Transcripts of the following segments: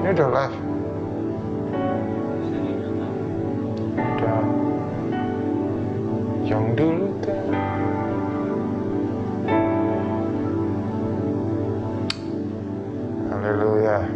Ini udah live. Udah. Yang dulu tak. Haleluya.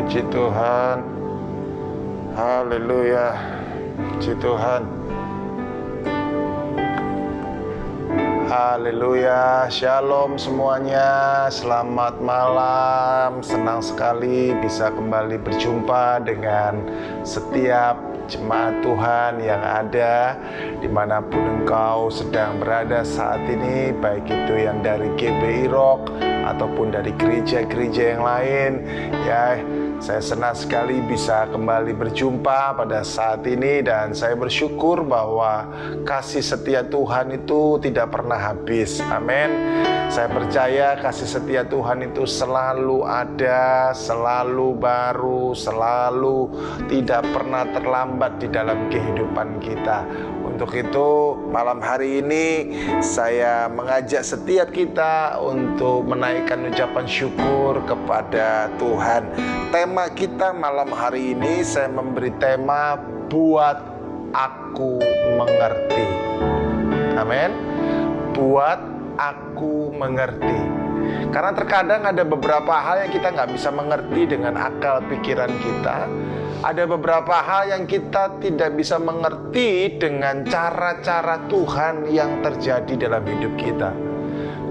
Puji Tuhan. Haleluya. Puji Tuhan. Haleluya. Shalom semuanya. Selamat malam. Senang sekali bisa kembali berjumpa dengan setiap jemaat Tuhan yang ada dimanapun engkau sedang berada saat ini, baik itu yang dari GBI Rock ataupun dari gereja-gereja yang lain. Ya, saya senang sekali bisa kembali berjumpa pada saat ini, dan saya bersyukur bahwa kasih setia Tuhan itu tidak pernah habis. Amin. Saya percaya kasih setia Tuhan itu selalu ada, selalu baru, selalu tidak pernah terlambat di dalam kehidupan kita. Untuk itu malam hari ini saya mengajak setiap kita untuk menaikkan ucapan syukur kepada Tuhan. Tema kita malam hari ini saya memberi tema buat aku mengerti. Amin. Buat aku mengerti. Karena terkadang ada beberapa hal yang kita nggak bisa mengerti dengan akal pikiran kita. Ada beberapa hal yang kita tidak bisa mengerti dengan cara-cara Tuhan yang terjadi dalam hidup kita.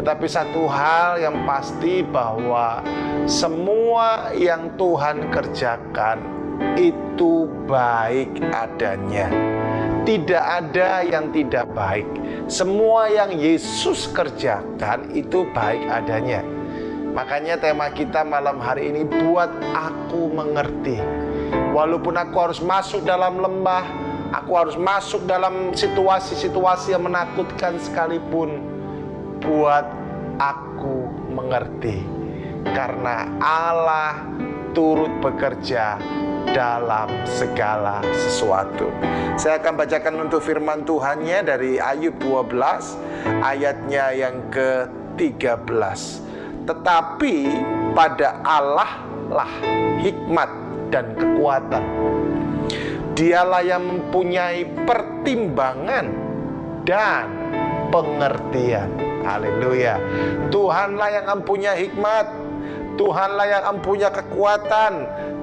Tetapi satu hal yang pasti, bahwa semua yang Tuhan kerjakan itu baik adanya. Tidak ada yang tidak baik. Semua yang Yesus kerjakan itu baik adanya. Makanya tema kita malam hari ini, buat aku mengerti. Walaupun aku harus masuk dalam lembah, aku harus masuk dalam situasi-situasi yang menakutkan sekalipun, buat aku mengerti. Karena Allah turut bekerja dalam segala sesuatu. Saya akan bacakan untuk firman Tuhannya dari Ayub 12 ayatnya yang ke-13. Tetapi pada Allah lah hikmat dan kekuatan. Dialah yang mempunyai pertimbangan dan pengertian. Haleluya. Tuhanlah yang mempunyai hikmat, Tuhanlah yang mempunyai kekuatan,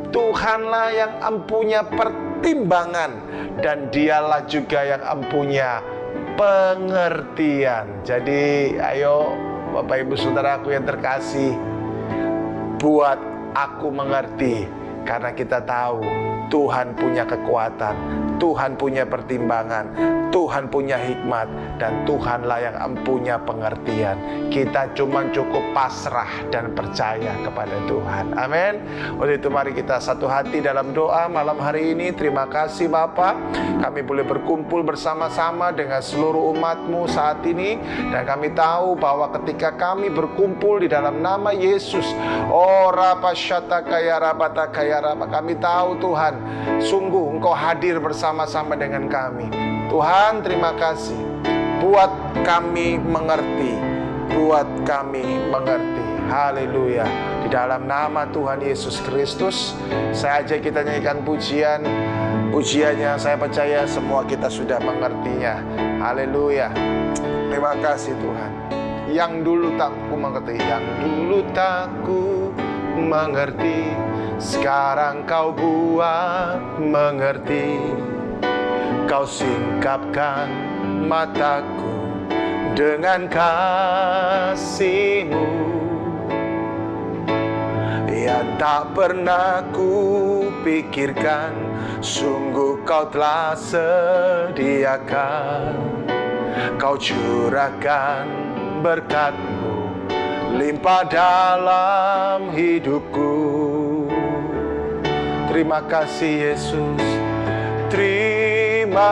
Tuhanlah yang mempunyai pertimbangan, dan dialah juga yang mempunyai pengertian. Jadi ayo Bapak Ibu Saudaraku yang terkasih, buat aku mengerti. Karena kita tahu Tuhan punya kekuatan, Tuhan punya pertimbangan, Tuhan punya hikmat, dan Tuhanlah yang mempunyai pengertian. Kita cuma cukup pasrah dan percaya kepada Tuhan. Amin. Oleh itu mari kita satu hati dalam doa malam hari ini. Terima kasih Bapa, kami boleh berkumpul bersama-sama dengan seluruh umat-Mu saat ini. Dan kami tahu bahwa ketika kami berkumpul di dalam nama Yesus, kami tahu Tuhan, sungguh Engkau hadir bersama-sama dengan kami. Tuhan, terima kasih. Buat kami mengerti, buat kami mengerti. Haleluya. Di dalam nama Tuhan Yesus Kristus, saya ajak kita nyanyikan pujian. Pujiannya saya percaya semua kita sudah mengertinya. Haleluya. Terima kasih Tuhan. Yang dulu tak ku mengerti, yang dulu tak ku mengerti, sekarang Kau buat mengerti. Kau singkapkan mataku dengan kasih-Mu. Ya dan tak pernah ku pikirkan, sungguh kau telah sediakan. Kau curahkan berkat-Mu limpah dalam hidupku. Terima kasih Yesus, terima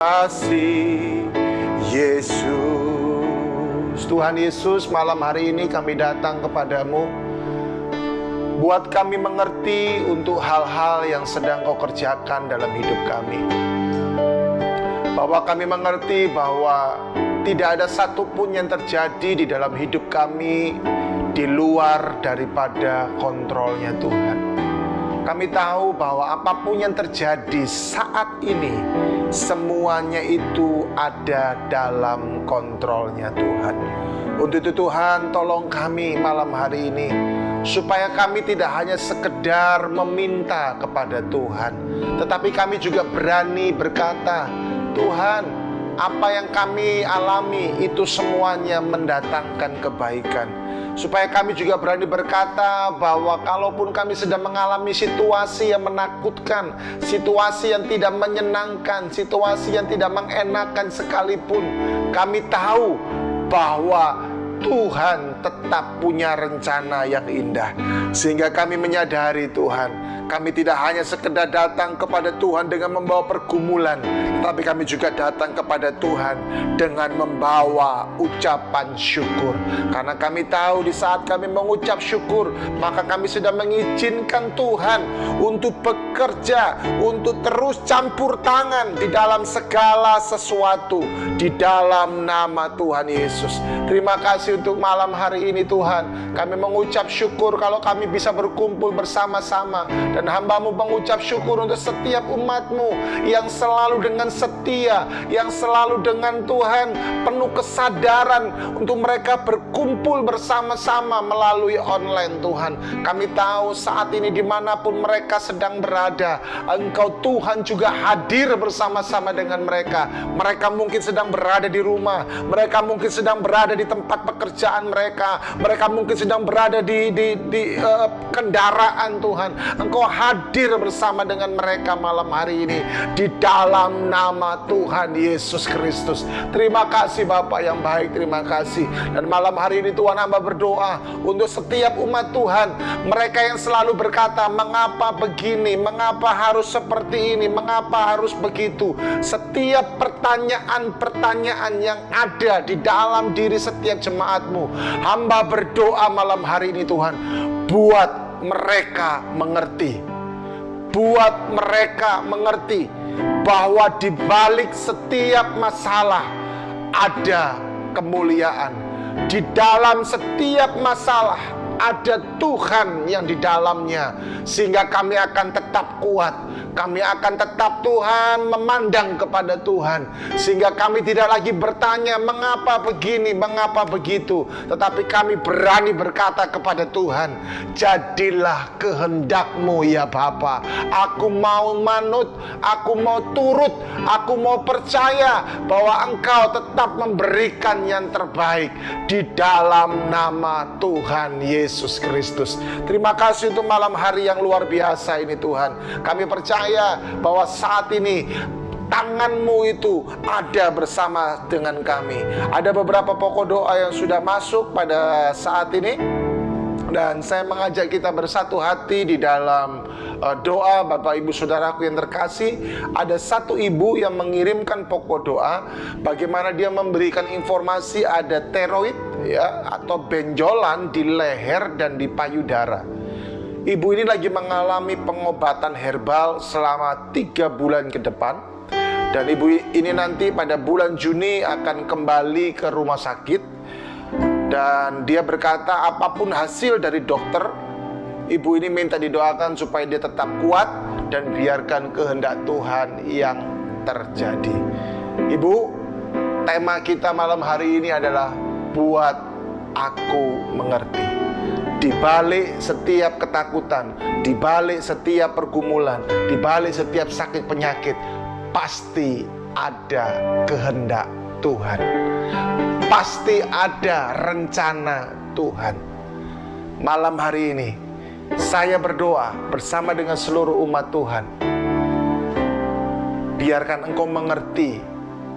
kasih. Yesus. Tuhan Yesus, malam hari ini kami datang kepadamu, buat kami mengerti untuk hal-hal yang sedang Kau kerjakan dalam hidup kami. Bahwa kami mengerti bahwa tidak ada satupun yang terjadi di dalam hidup kami di luar daripada kontrolnya Tuhan. Kami tahu bahwa apapun yang terjadi saat ini, semuanya itu ada dalam kontrolnya Tuhan. Untuk itu Tuhan, tolong kami malam hari ini, supaya kami tidak hanya sekedar meminta kepada Tuhan, tetapi kami juga berani berkata, Tuhan, apa yang kami alami itu semuanya mendatangkan kebaikan. Supaya kami juga berani berkata bahwa kalaupun kami sedang mengalami situasi yang menakutkan, situasi yang tidak menyenangkan, situasi yang tidak mengenakan sekalipun, kami tahu bahwa Tuhan tetap punya rencana yang indah. Sehingga kami menyadari Tuhan, kami tidak hanya sekedar datang kepada Tuhan dengan membawa pergumulan, tapi kami juga datang kepada Tuhan dengan membawa ucapan syukur. Karena kami tahu di saat kami mengucap syukur, maka kami sudah mengizinkan Tuhan untuk bekerja, untuk terus campur tangan di dalam segala sesuatu, di dalam nama Tuhan Yesus. Terima kasih untuk malam hari hari ini Tuhan, kami mengucap syukur kalau kami bisa berkumpul bersama-sama. Dan hamba-Mu mengucap syukur untuk setiap umat-Mu yang selalu dengan setia, yang selalu dengan Tuhan penuh kesadaran untuk mereka berkumpul bersama-sama melalui online Tuhan. Kami tahu saat ini dimanapun mereka sedang berada, Engkau Tuhan juga hadir bersama-sama dengan mereka. Mereka mungkin sedang berada di rumah, mereka mungkin sedang berada di tempat pekerjaan mereka, mereka mungkin sedang berada di kendaraan Tuhan. Engkau hadir bersama dengan mereka malam hari ini di dalam nama Tuhan Yesus Kristus. Terima kasih Bapa yang baik, terima kasih. Dan malam hari ini Tuhan, hamba berdoa untuk setiap umat Tuhan, mereka yang selalu berkata, mengapa begini, mengapa harus seperti ini, mengapa harus begitu. Setiap pertanyaan-pertanyaan yang ada di dalam diri setiap jemaat-Mu, hamba berdoa malam hari ini Tuhan, buat mereka mengerti. Buat mereka mengerti bahwa di balik setiap masalah ada kemuliaan. Di dalam setiap masalah ada Tuhan yang di dalamnya, sehingga kami akan tetap kuat. Kami akan tetap Tuhan memandang kepada Tuhan, sehingga kami tidak lagi bertanya mengapa begini, mengapa begitu, tetapi kami berani berkata kepada Tuhan, jadilah kehendak-Mu ya Bapa. Aku mau manut, aku mau turut, aku mau percaya bahwa Engkau tetap memberikan yang terbaik di dalam nama Tuhan Yesus Kristus. Terima kasih untuk malam hari yang luar biasa ini Tuhan. Kami percaya bahwa saat ini tangan-Mu itu ada bersama dengan kami. Ada beberapa pokok doa yang sudah masuk pada saat ini, dan saya mengajak kita bersatu hati di dalam doa. Bapak Ibu Saudaraku yang terkasih, ada satu ibu yang mengirimkan pokok doa, bagaimana dia memberikan informasi ada tiroid ya, atau benjolan di leher dan di payudara. Ibu ini lagi mengalami pengobatan herbal selama 3 bulan ke depan. Dan ibu ini nanti pada bulan Juni akan kembali ke rumah sakit. Dan dia berkata apapun hasil dari dokter, ibu ini minta didoakan supaya dia tetap kuat dan biarkan kehendak Tuhan yang terjadi. Ibu, tema kita malam hari ini adalah buat aku mengerti. Di balik setiap ketakutan, di balik setiap pergumulan, di balik setiap sakit penyakit, pasti ada kehendak Tuhan. Pasti ada rencana Tuhan. Malam hari ini, saya berdoa bersama dengan seluruh umat Tuhan. Biarkan engkau mengerti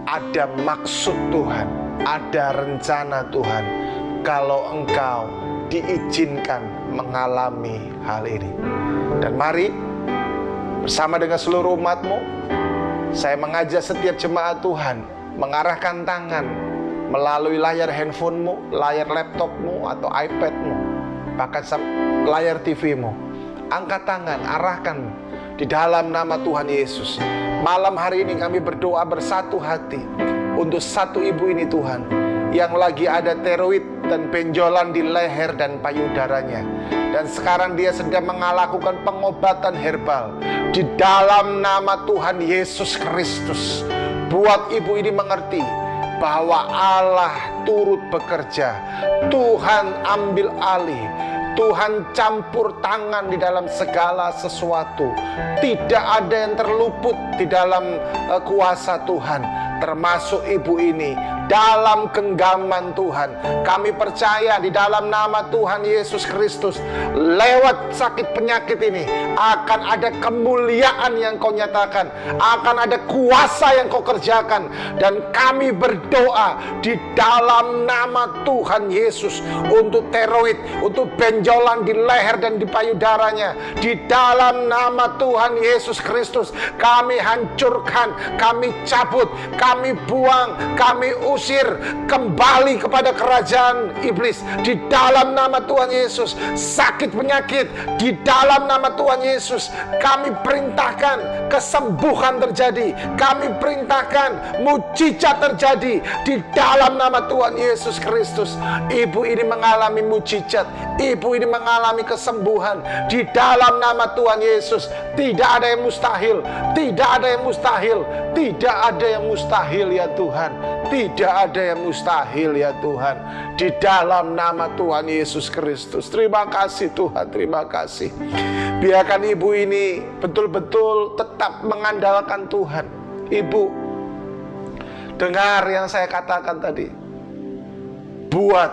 ada maksud Tuhan, ada rencana Tuhan, kalau engkau diizinkan mengalami hal ini. Dan mari bersama dengan seluruh umat-Mu, saya mengajak setiap jemaat Tuhan mengarahkan tangan melalui layar handphone-Mu, layar laptop-Mu atau iPad-Mu, bahkan layar TV-Mu. Angkat tangan, arahkan di dalam nama Tuhan Yesus. Malam hari ini kami berdoa bersatu hati untuk satu ibu ini Tuhan, yang lagi ada tiroid dan benjolan di leher dan payudaranya. Dan sekarang dia sedang melakukan pengobatan herbal. Di dalam nama Tuhan Yesus Kristus, buat ibu ini mengerti bahwa Allah turut bekerja. Tuhan ambil alih, Tuhan campur tangan di dalam segala sesuatu. Tidak ada yang terluput di dalam kuasa Tuhan, termasuk ibu ini. Dalam genggaman Tuhan, kami percaya di dalam nama Tuhan Yesus Kristus, lewat sakit penyakit ini akan ada kemuliaan yang kau nyatakan, akan ada kuasa yang kau kerjakan. Dan kami berdoa di dalam nama Tuhan Yesus untuk tiroid, untuk benjolan di leher dan di payudaranya. Di dalam nama Tuhan Yesus Kristus, kami hancurkan, kami cabut, kami buang, kami usir kembali kepada kerajaan iblis di dalam nama Tuhan Yesus. Sakit penyakit di dalam nama Tuhan Yesus, kami perintahkan kesembuhan terjadi. Kami perintahkan mujizat terjadi di dalam nama Tuhan Yesus Kristus. Ibu ini mengalami mujizat, ibu ini mengalami kesembuhan di dalam nama Tuhan Yesus. Tidak ada yang mustahil, tidak ada yang mustahil, tidak ada yang mustahil ya Tuhan. Tidak ada yang mustahil ya Tuhan, di dalam nama Tuhan Yesus Kristus. Terima kasih Tuhan, terima kasih. Biarkan ibu ini betul-betul tetap mengandalkan Tuhan. Ibu, dengar yang saya katakan tadi. Buat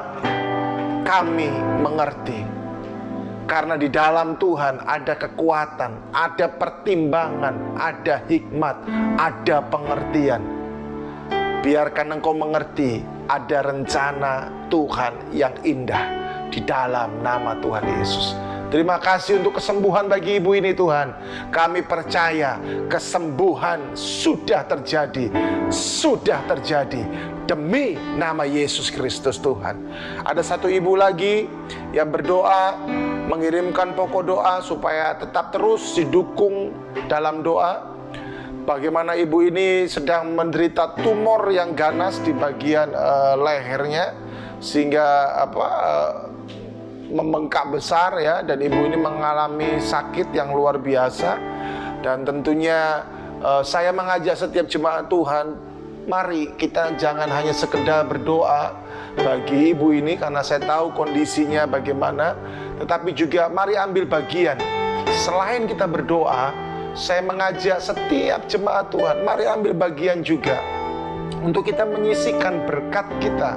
kami mengerti, karena di dalam Tuhan ada kekuatan, ada pertimbangan, ada hikmat, ada pengertian. Biarkan engkau mengerti ada rencana Tuhan yang indah di dalam nama Tuhan Yesus. Terima kasih untuk kesembuhan bagi ibu ini Tuhan. Kami percaya kesembuhan sudah terjadi, sudah terjadi demi nama Yesus Kristus Tuhan. Ada satu ibu lagi yang berdoa, mengirimkan pokok doa supaya tetap terus didukung dalam doa. Bagaimana ibu ini sedang menderita tumor yang ganas di bagian lehernya, sehingga membengkak besar ya, dan ibu ini mengalami sakit yang luar biasa. Dan tentunya saya mengajak setiap jemaat Tuhan, mari kita jangan hanya sekedar berdoa bagi ibu ini karena saya tahu kondisinya bagaimana, tetapi juga mari ambil bagian. Selain kita berdoa, saya mengajak setiap jemaat Tuhan, mari ambil bagian juga untuk kita menyisihkan berkat kita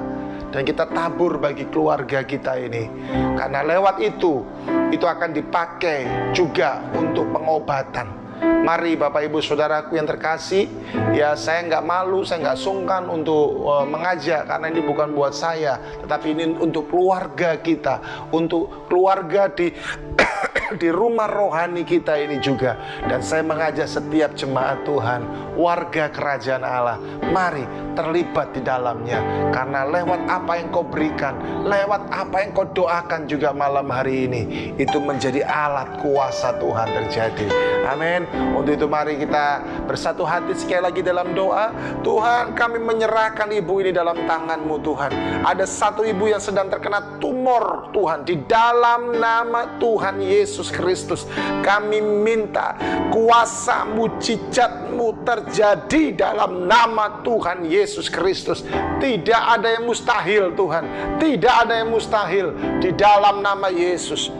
dan kita tabur bagi keluarga kita ini. Karena lewat itu akan dipakai juga untuk pengobatan. Mari Bapak Ibu Saudaraku yang terkasih, ya saya nggak malu, saya nggak sungkan untuk mengajak, karena ini bukan buat saya, tetapi ini untuk keluarga kita, untuk keluarga di rumah rohani kita ini juga. Dan saya mengajak setiap jemaat Tuhan, warga kerajaan Allah, mari terlibat di dalamnya. Karena lewat apa yang kau berikan, lewat apa yang kau doakan juga malam hari ini, itu menjadi alat kuasa Tuhan terjadi. Amin. Untuk itu mari kita bersatu hati sekali lagi dalam doa. Tuhan, kami menyerahkan ibu ini dalam tangan-Mu Tuhan. Ada satu ibu yang sedang terkena tumor Tuhan, di dalam nama Tuhan Yesus Kristus kami minta kuasa mujizat-Mu terjadi dalam nama Tuhan Yesus Kristus. Tidak ada yang mustahil Tuhan, tidak ada yang mustahil di dalam nama Yesus.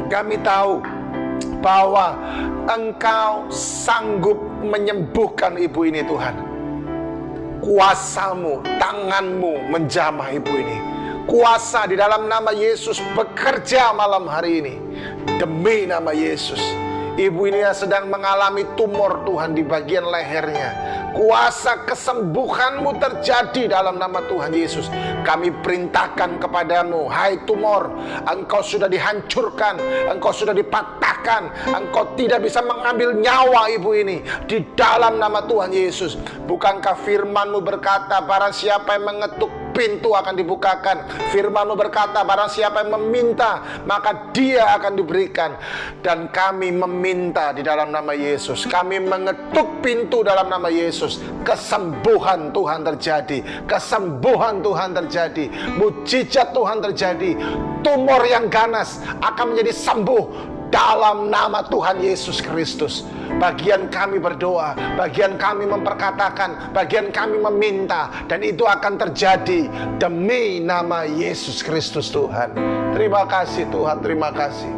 Kami tahu bahwa Engkau sanggup menyembuhkan ibu ini Tuhan. Kuasa-Mu, tangan-Mu menjamah ibu ini. Kuasa di dalam nama Yesus bekerja malam hari ini demi nama Yesus. Ibu ini yang sedang mengalami tumor Tuhan di bagian lehernya, kuasa kesembuhan-Mu terjadi dalam nama Tuhan Yesus. Kami perintahkan kepadamu, hai tumor, engkau sudah dihancurkan, engkau sudah dipatahkan, engkau tidak bisa mengambil nyawa ibu ini di dalam nama Tuhan Yesus. Bukankah firman-Mu berkata, barang siapa yang mengetuk pintu akan dibukakan. Firman-Mu berkata, barang siapa yang meminta maka dia akan diberikan. Dan kami meminta di dalam nama Yesus, kami mengetuk pintu dalam nama Yesus. Kesembuhan Tuhan terjadi, kesembuhan Tuhan terjadi, mujizat Tuhan terjadi. Tumor yang ganas akan menjadi sembuh dalam nama Tuhan Yesus Kristus. Bagian kami berdoa, bagian kami memperkatakan, bagian kami meminta, dan itu akan terjadi demi nama Yesus Kristus Tuhan. Terima kasih Tuhan, terima kasih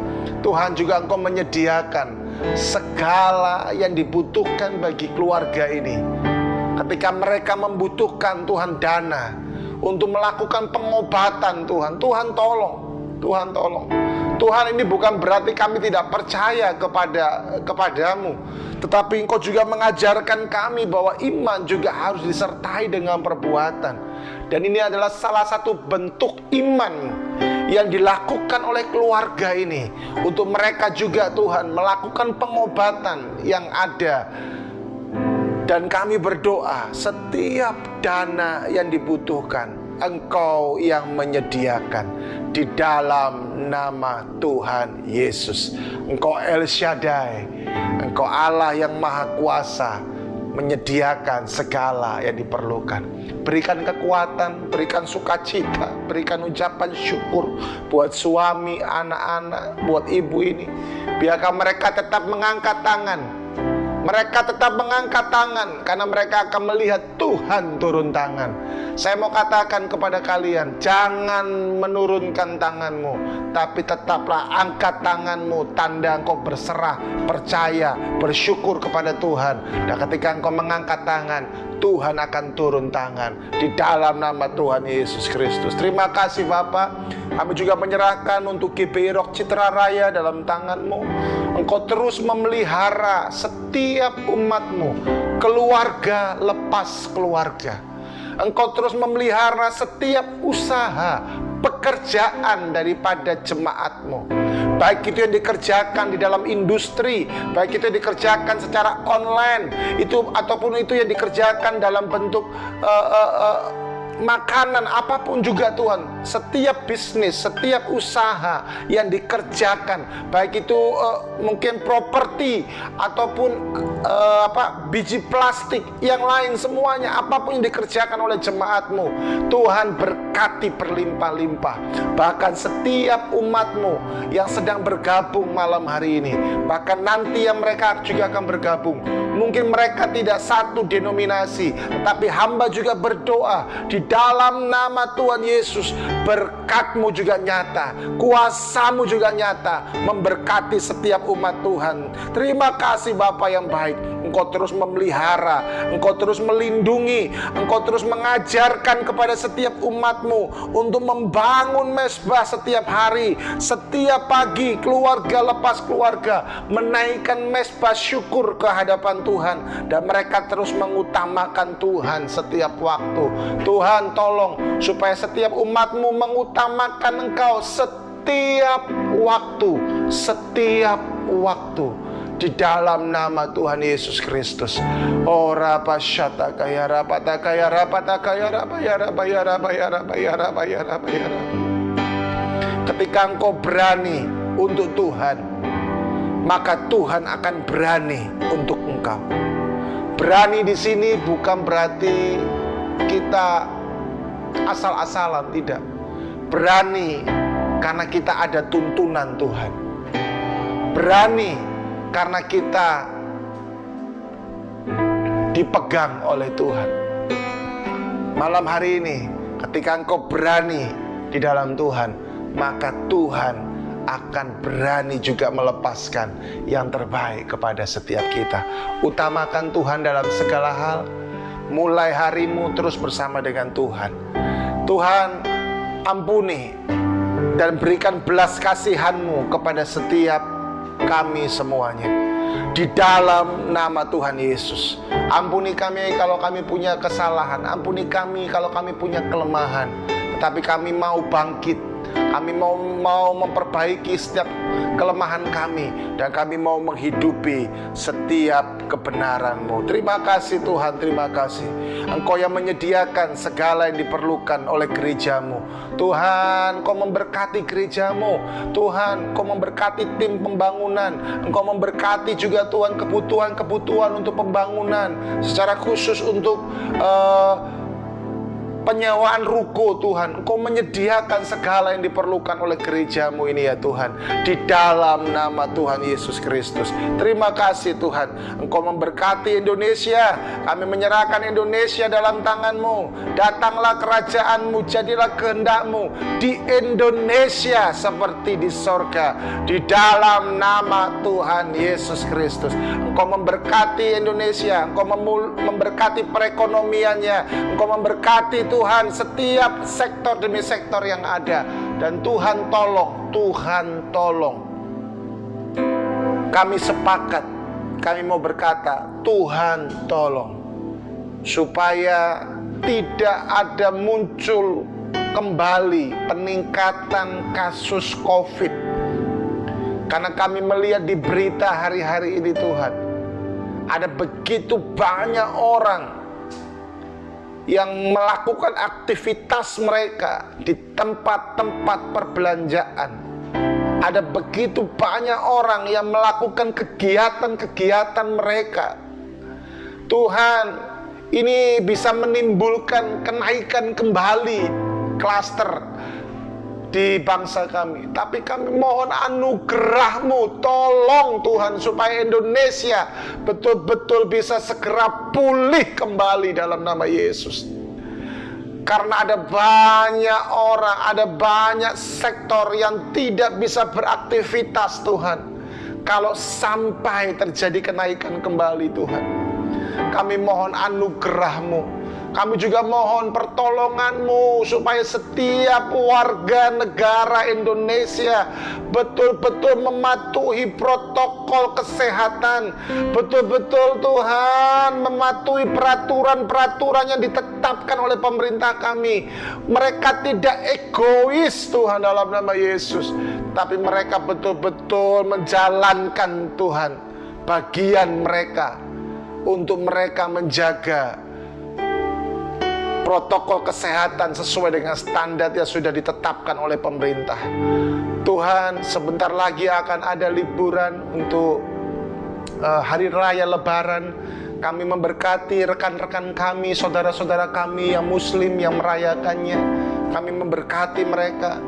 Tuhan. Juga Engkau menyediakan segala yang dibutuhkan bagi keluarga ini. Ketika mereka membutuhkan Tuhan dana untuk melakukan pengobatan Tuhan, Tuhan tolong, Tuhan tolong. Tuhan, ini bukan berarti kami tidak percaya kepadamu, tetapi Engkau juga mengajarkan kami bahwa iman juga harus disertai dengan perbuatan. Dan ini adalah salah satu bentuk iman yang dilakukan oleh keluarga ini, untuk mereka juga Tuhan melakukan pengobatan yang ada Dan kami berdoa setiap dana yang dibutuhkan Engkau yang menyediakan di dalam nama Tuhan Yesus. Engkau El Shaddai, Engkau Allah yang Maha Kuasa, menyediakan segala yang diperlukan. Berikan kekuatan, berikan sukacita, berikan ucapan syukur buat suami, anak-anak, buat ibu ini. Biarkan mereka tetap mengangkat tangan. Mereka tetap mengangkat tangan karena mereka akan melihat Tuhan turun tangan. Saya mau katakan kepada kalian, jangan menurunkan tanganmu, tapi tetaplah angkat tanganmu, tanda engkau berserah, percaya, bersyukur kepada Tuhan. Dan ketika engkau mengangkat tangan, Tuhan akan turun tangan di dalam nama Tuhan Yesus Kristus. Terima kasih Bapak. Kami juga menyerahkan untuk GBI Rock Citra Raya dalam tangan-Mu. Engkau terus memelihara setiap umat-Mu, keluarga lepas keluarga. Engkau terus memelihara setiap usaha, pekerjaan daripada jemaat-Mu. Baik itu yang dikerjakan di dalam industri, baik itu yang dikerjakan secara online, ataupun itu yang dikerjakan dalam bentuk makanan, apapun juga Tuhan. Setiap bisnis, setiap usaha yang dikerjakan, baik itu mungkin properti ataupun biji plastik yang lain, semuanya apapun yang dikerjakan oleh jemaat-Mu, Tuhan berkati berlimpah-limpah. Bahkan setiap umat-Mu yang sedang bergabung malam hari ini, bahkan nanti yang mereka juga akan bergabung, mungkin mereka tidak satu denominasi, tetapi hamba juga berdoa di dalam nama Tuhan Yesus, berkat-Mu juga nyata, kuasa-Mu juga nyata, memberkati setiap umat Tuhan. Terima kasih Bapa yang baik. Engkau terus memelihara, Engkau terus melindungi, Engkau terus mengajarkan kepada setiap umat-Mu untuk membangun mezbah setiap hari, setiap pagi, keluarga lepas keluarga, menaikkan mezbah syukur ke hadapan Tuhan. Dan mereka terus mengutamakan Tuhan setiap waktu. Tuhan tolong supaya setiap umat-Mu mengutamakan Engkau setiap waktu, setiap waktu. Di dalam nama Tuhan Yesus Kristus. Oh rapasyata kaya rapata kaya rapata kaya rapaya rapaya rapaya rapaya rapaya rapaya. Ketika engkau berani untuk Tuhan, maka Tuhan akan berani untuk engkau. Berani di sini bukan berarti kita asal-asalan, tidak. Berani karena kita ada tuntunan Tuhan. Berani karena kita dipegang oleh Tuhan. Malam hari ini, ketika engkau berani di dalam Tuhan, maka Tuhan akan berani juga melepaskan yang terbaik kepada setiap kita. Utamakan Tuhan dalam segala hal. Mulai harimu terus bersama dengan Tuhan. Tuhan ampuni dan berikan belas kasihan-Mu kepada setiap kami semuanya di dalam nama Tuhan Yesus. Ampuni kami kalau kami punya kesalahan, ampuni kami kalau kami punya kelemahan, tetapi kami mau bangkit. Kami mau memperbaiki setiap kelemahan kami, dan kami mau menghidupi setiap kebenaran-Mu. Terima kasih Tuhan, terima kasih. Engkau yang menyediakan segala yang diperlukan oleh gereja-Mu. Tuhan, Engkau memberkati gereja-Mu. Tuhan, Engkau memberkati tim pembangunan. Engkau memberkati juga Tuhan kebutuhan-kebutuhan untuk pembangunan, secara khusus untuk penyewaan ruko. Tuhan, Engkau menyediakan segala yang diperlukan oleh gereja-Mu ini ya Tuhan, di dalam nama Tuhan Yesus Kristus. Terima kasih Tuhan. Engkau memberkati Indonesia. Kami menyerahkan Indonesia dalam tangan-Mu. Datanglah kerajaan-Mu, jadilah kehendak-Mu di Indonesia seperti di sorga, di dalam nama Tuhan Yesus Kristus. Engkau memberkati Indonesia, Engkau memberkati perekonomiannya, Engkau memberkati Tuhan setiap sektor demi sektor yang ada. Dan Tuhan tolong kami sepakat, kami mau berkata, Tuhan tolong, supaya tidak ada muncul kembali peningkatan kasus COVID. Karena kami melihat di berita hari-hari ini Tuhan, Ada begitu banyak orang yang melakukan aktivitas mereka di tempat-tempat perbelanjaan. Ada begitu banyak orang yang melakukan kegiatan-kegiatan mereka. Tuhan, ini bisa menimbulkan kenaikan kembali klaster di bangsa kami. Tapi kami mohon anugerah-Mu, tolong Tuhan, supaya Indonesia betul-betul bisa segera pulih kembali dalam nama Yesus. Karena ada banyak orang, ada banyak sektor yang tidak bisa beraktivitas, Tuhan, kalau sampai terjadi kenaikan kembali, Tuhan. Kami mohon anugerah-Mu. Kami juga mohon pertolongan-Mu supaya setiap warga negara Indonesia betul-betul mematuhi protokol kesehatan. Betul-betul Tuhan mematuhi peraturan-peraturan yang ditetapkan oleh pemerintah kami. Mereka tidak egois, Tuhan, dalam nama Yesus, tapi mereka betul-betul menjalankan, Tuhan, bagian mereka untuk mereka menjaga protokol kesehatan sesuai dengan standar yang sudah ditetapkan oleh pemerintah. Tuhan, sebentar lagi akan ada liburan untuk hari raya Lebaran. Kami memberkati rekan-rekan kami, saudara-saudara kami yang Muslim yang merayakannya. Kami memberkati mereka.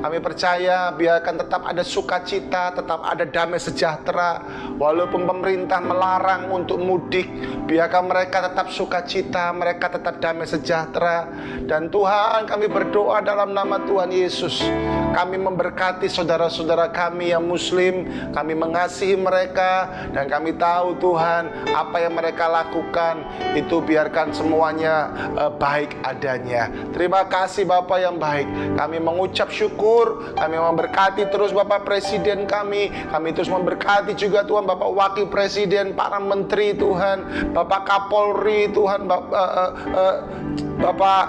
Kami percaya biarkan tetap ada sukacita, tetap ada damai sejahtera. Walaupun pemerintah melarang untuk mudik, biarkan mereka tetap sukacita, mereka tetap damai sejahtera. Dan Tuhan, kami berdoa dalam nama Tuhan Yesus, kami memberkati saudara-saudara kami yang Muslim. Kami mengasihi mereka, dan kami tahu Tuhan, apa yang mereka lakukan itu biarkan semuanya baik adanya. Terima kasih Bapa yang baik. Kami mengucap syukur. Kami memberkati terus Bapak Presiden kami. Kami terus memberkati juga Tuhan Bapak Wakil Presiden, para menteri Tuhan, Bapak Kapolri Tuhan, Bapak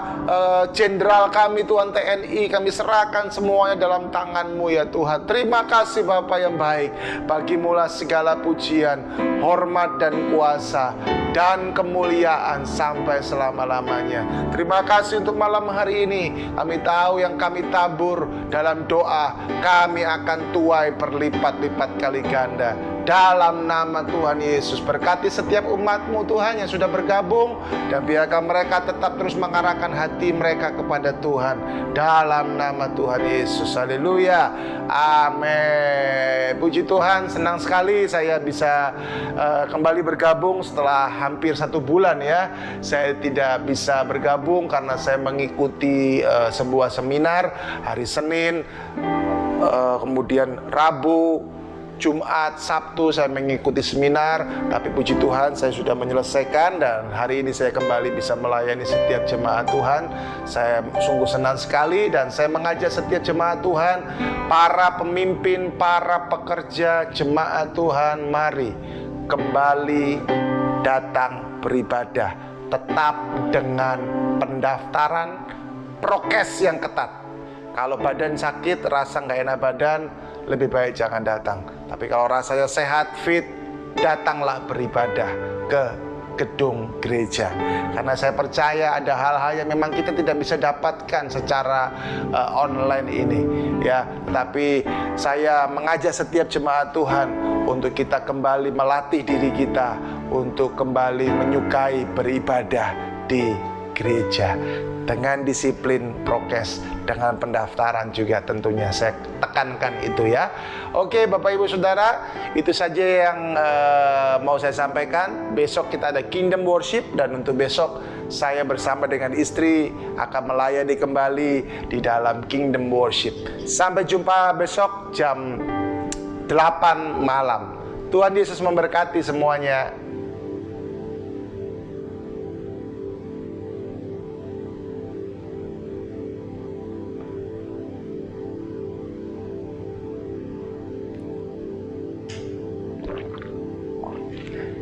Jenderal kami Tuhan TNI. Kami serahkan semuanya dalam tangan-Mu ya Tuhan. Terima kasih Bapak yang baik. Bagimulah segala pujian, hormat dan kuasa dan kemuliaan sampai selama-lamanya. Terima kasih untuk malam hari ini. Kami tahu yang kami tabur dalam doa, kami akan tuai berlipat-lipat kali ganda. Dalam nama Tuhan Yesus, berkati setiap umat-Mu Tuhan yang sudah bergabung, dan biarkan mereka tetap terus mengarahkan hati mereka kepada Tuhan. Dalam nama Tuhan Yesus, haleluya, amin. Puji Tuhan, senang sekali saya bisa kembali bergabung setelah hampir 1 bulan ya. Saya tidak bisa bergabung karena saya mengikuti sebuah seminar hari Senin, kemudian Rabu, Jumat, Sabtu saya mengikuti seminar. Tapi puji Tuhan saya sudah menyelesaikan, dan hari ini saya kembali bisa melayani setiap jemaat Tuhan. Saya sungguh senang sekali, dan saya mengajak setiap jemaat Tuhan, para pemimpin, para pekerja, jemaat Tuhan, mari kembali datang beribadah, tetap dengan pendaftaran prokes yang ketat. Kalau badan sakit, rasa nggak enak badan, lebih baik jangan datang. Tapi kalau rasanya sehat, fit, datanglah beribadah ke gedung gereja. Karena saya percaya ada hal-hal yang memang kita tidak bisa dapatkan secara online ini ya. Tapi saya mengajak setiap jemaat Tuhan untuk kita kembali melatih diri kita untuk kembali menyukai beribadah di gereja dengan disiplin prokes, dengan pendaftaran juga tentunya. Saya tekankan itu ya. Oke Bapak Ibu Saudara, itu saja yang mau saya sampaikan. Besok kita ada Kingdom Worship, dan untuk besok saya bersama dengan istri akan melayani kembali di dalam Kingdom Worship. Sampai jumpa besok jam 8 malam. Tuhan Yesus memberkati semuanya.